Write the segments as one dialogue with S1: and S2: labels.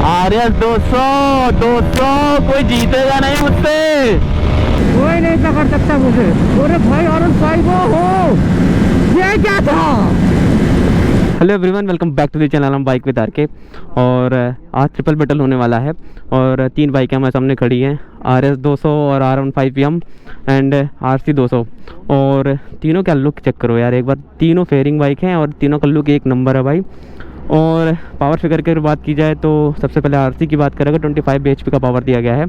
S1: RS 200 200 कोई जीतेगा नहीं मुझसे,
S2: कोई नहीं पकड़ सकता मुझे। अरे भाई R15 हो, ये क्या था?
S1: Hello everyone, welcome back to the channel. हम बाइक विद आरके और आज ट्रिपल बैटल होने वाला है और तीन बाइकें हमारे सामने खड़ी हैं, RS 200 और R15 PM एंड RC 200। और तीनों का लुक चेक करो यार एक बार, तीनों फेयरिंग बाइक हैं और तीनों का लुक एक नंबर है भाई। और पावर फिगर की बात की जाए तो सबसे पहले RC की बात करें अगर 25 bhp का पावर दिया गया है,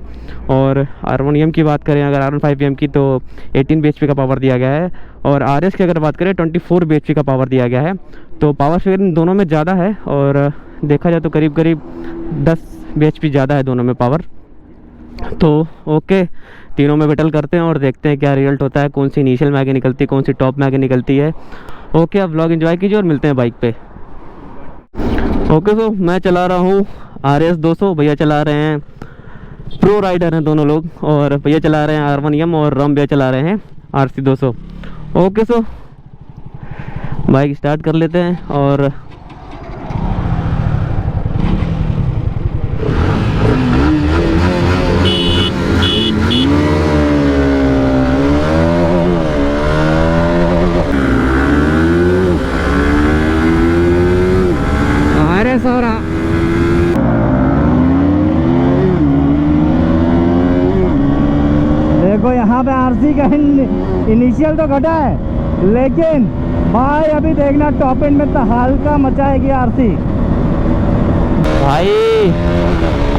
S1: और R1M की बात करें अगर R15 PM की तो 18 bhp का पावर दिया गया है, और RS की अगर बात करें 24 bhp का पावर दिया गया है। तो पावर फिगर इन दोनों में ज़्यादा है और देखा जाए तो करीब करीब 10 bhp ज़्यादा है दोनों में पावर। तो ओके, तीनों में बैटल करते हैं और देखते हैं क्या रिजल्ट होता है, कौन सी इनिशियल में आगे निकलती है, कौन सी टॉप में आगे निकलती है। ओके, अब व्लॉग एंजॉय कीजिए और मिलते हैं बाइक पे। ओके, तो मैं चला रहा हूँ RS 200, भैया चला रहे हैं, प्रो राइडर हैं दोनों लोग, और भैया चला रहे हैं R1M और राम भैया चला रहे हैं RC 200। ओके, सो बाइक स्टार्ट कर लेते हैं और
S2: देखो यहाँ पे RC का इनिशियल तो घटा है, लेकिन भाई अभी देखना टॉप एंड में तो हल्का मचाएगी RC।
S1: भाई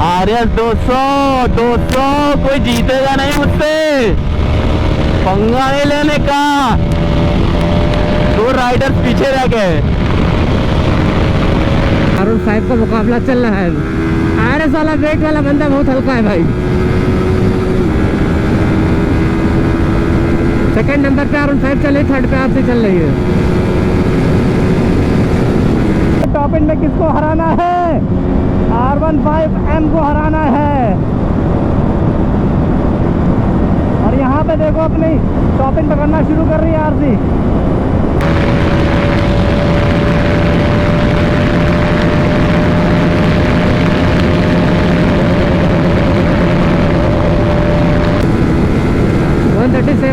S1: RS 200 कोई जीतेगा नहीं मुझसे, पंगा नहीं लेने का, दो राइडर्स पीछे रह गए।
S2: R15 का मुकाबला चल रहा है। RS वाला वेट वाला बंदा बहुत हल्का है भाई। सेकंड नंबर पे R15 चल रही, थर्ड पे RC चल रही है। टॉप एंड में किसको हराना है? R15M को हराना है। और यहाँ पे देखो अपनी टॉप एंड पकड़ना शुरू कर रही है RC।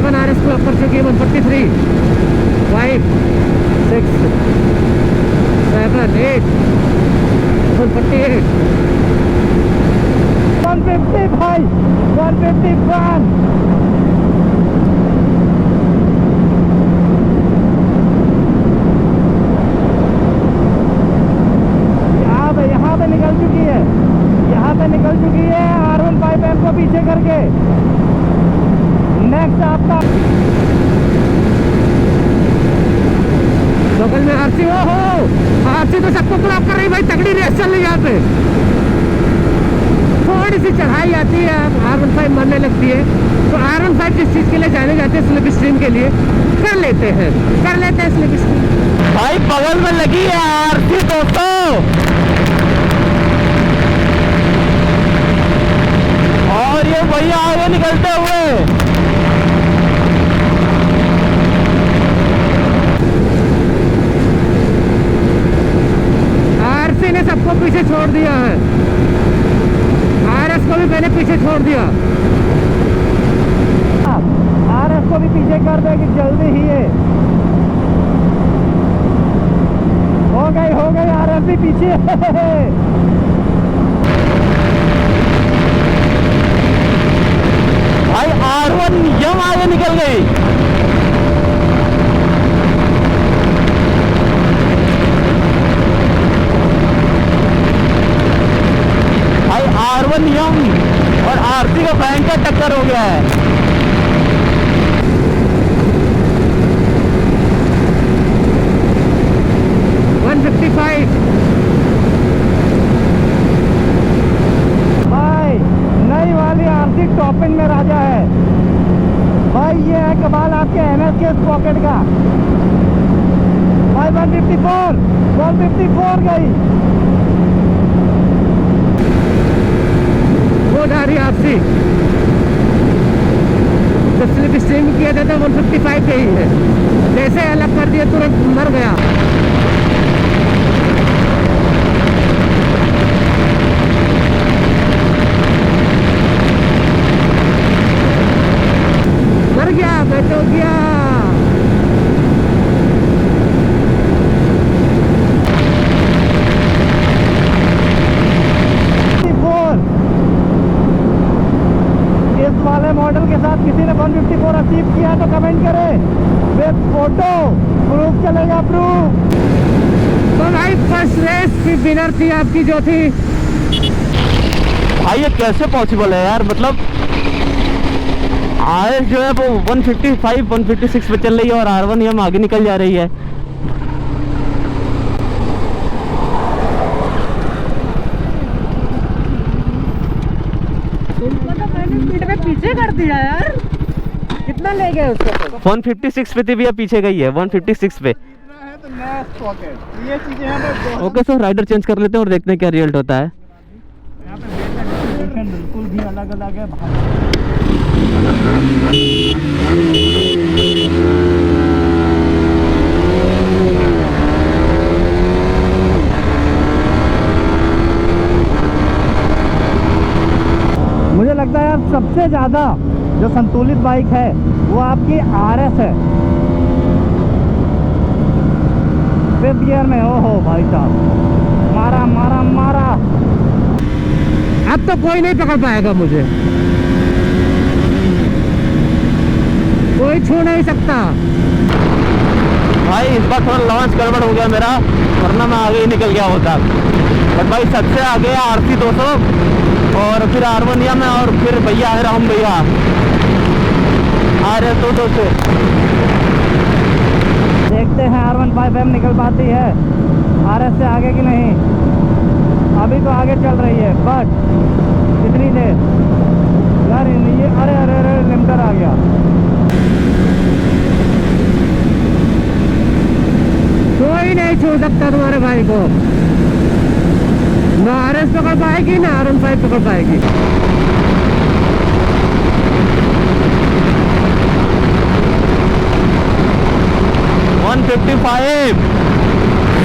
S2: RS को ऊपर चुकी है 143, 5, 6, 7, 8, 148, 150 भाई, 151। यहाँ पे निकल चुकी है, यहाँ पे निकल चुकी है R15M को पीछे करके। नेक्स्ट आपका बगल में RC। हो RC तो सबको क्रॉस कर रही भाई, तगड़ी रेस चल रही है यहाँ पे। थोड़ी सी चढ़ाई आती है, R15 मरने लगती है, तो R15 जिस चीज के लिए जाने जाते हैं स्लिप स्ट्रीम के लिए कर लेते हैं स्लिप स्ट्रीम।
S1: भाई बगल में लगी है RC 200 और ये भैया आगे निकलते हुए।
S2: RC ने सबको पीछे छोड़ दिया है, RS को भी मैंने पीछे छोड़ दिया। RS को भी पीछे कर देगी जल्दी ही है। हो गई RS भी पीछे।
S1: भाई R1M आगे निकल गई। भाई R1M और RC का भयंकर टक्कर हो गया है।
S2: भाई नई वाली RC टॉप एंड में राजा है भाई। ये है कमाल आपके NS के पॉकेट का भाई। 154 गई, वो जा रही RC। जब स्लिप स्ट्रीम किया था तो 155 गई है, जैसे अलग कर दिया तुरंत मर गया। लाइक किया तो कमेंट करें, विद फोटो, प्रूफ चलेगा, प्रूफ। तो भाई फर्स्ट रेस की विनर थी आपकी जो थी।
S1: भाई ये कैसे पॉसिबल है यार, मतलब आर जो है वो 155 156 पे चल रही है और R1 हम आगे निकल जा रही है।
S2: स्पीड में पीछे कर दिया यार, कितना ले गए उसको?
S1: 156 पे थी भैया, पीछे गई है 156 पे।
S2: ये चीजें हमें
S1: ओके सर, राइडर चेंज कर लेते हैं और देखते हैं क्या रिजल्ट होता है।
S2: बिल्कुल भी अलग अलग है। मुझे लगता है अब सबसे ज़्यादा जो संतुलित बाइक है वो आपकी RS है। 5th गियर में, ओहो भाई साहब, मारा मारा मारा। अब तो कोई नहीं पकड़ पाएगा मुझे, कोई छू नहीं सकता।
S1: भाई इस बार थोड़ा लॉन्च गड़बड़ हो गया मेरा, वरना मैं आगे ही निकल गया होता। बट भाई सबसे आगे RC 200 और फिर R1 या मैं, और फिर भैया है राम भैया RS 200 से।
S2: देखते हैं R15M निकल पाती है RS से आगे कि नहीं। अभी तो आगे चल रही है, बट कितनी देर यार ये, अरे अरे अरे लिमिटर आ गया। कोई नहीं छू सकता तुम्हारे भाई को, ना RS पकड़ पाएगी ना R15 पकड़ पाएगी।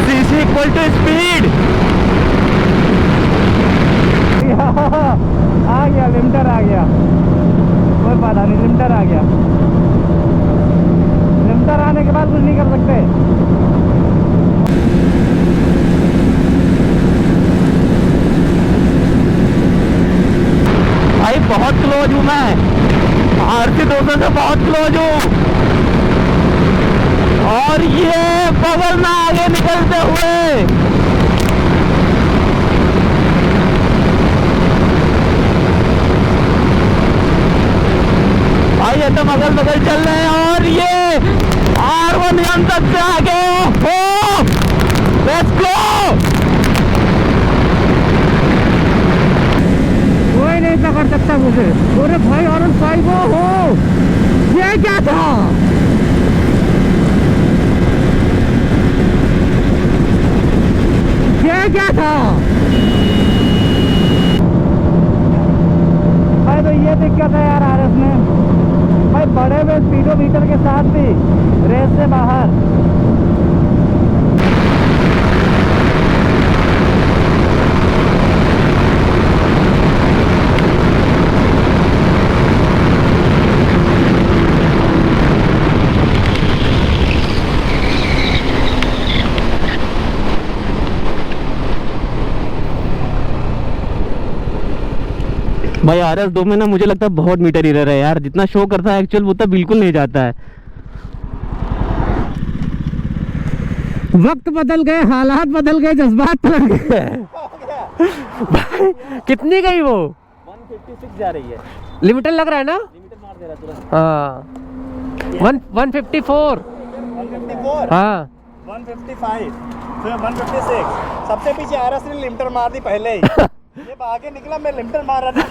S1: CC equal to speed.
S2: आ गया लिमिटर, आ गया, कोई पता नहीं, लिमिटर आ गया। लिमिटर आने के बाद कुछ नहीं कर सकते।
S1: भाई बहुत क्लोज हूँ मैं, RC 200 से बहुत क्लोज हूँ, और ये बगल में आगे निकलते हुए भाई एकदम अगल बगल चल रहे हैं, और ये R1 हम सबसे आगे हो। Let's go.
S2: कोई नहीं पकड़ सकता मुझे। अरे भाई R15 हो, ये क्या था? ये क्या था भाई? तो ये दिक्कत है यार RS में भाई, बड़े हुए स्पीडोमीटर के साथ भी रेस से बाहर।
S1: भाई RS 2 में ना मुझे लगता है बहुत मीटर एरर है यार, जितना शो करता है एक्चुअल उतना बिल्कुल नहीं जाता है।
S2: वक्त बदल गए, हालात बदल गए, जज्बात बदल गए।
S1: भाई कितनी गई वो? 156 जा रही है।
S2: लिमिटर लग रहा है ना?
S1: लिमिटर मार दे रहा तुरंत।
S2: हाँ 154। हाँ
S3: 155, फिर 156, सबसे पीछे RS ने लिमिटर मार दी पहले ही। ये आगे निकला, मैं लिमिटर मार रहा था।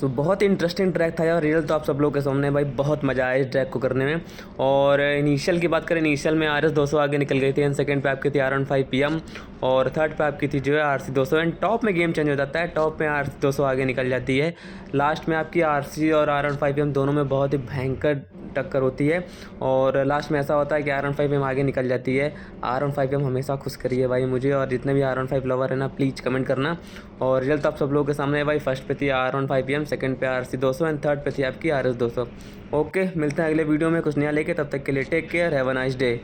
S1: तो बहुत इंटरेस्टिंग ट्रैक था यार, रियल तो आप सब लोगों के सामने। भाई बहुत मज़ा आया इस ट्रैक को करने में। और इनिशियल की बात करें, इनिशियल में RS 200 आगे निकल गई थी, एंड सेकंड पे आपकी थी R15 PM, और थर्ड पे आपकी थी जो है RC 200। एंड टॉप में गेम चेंज हो जाता है, टॉप में RC 200 आगे निकल जाती है। लास्ट में आपकी RC और R15 PM दोनों में बहुत ही भयंकर टक्कर होती है, और लास्ट में ऐसा होता है कि R15 PM आगे निकल जाती है। R15 PM हमेशा खुश करिए भाई मुझे, और जितने भी R15 लवर है ना, प्लीज़ कमेंट करना। और रिजल्ट आप सब लोगों के सामने है भाई। फर्स्ट पे थी R15 PM, सेकंड पे RC 200, एंड थर्ड पे थी आपकी RS 200। ओके, मिलते हैं अगले वीडियो में कुछ नया लेके, तब तक के लिए take care, have a nice day.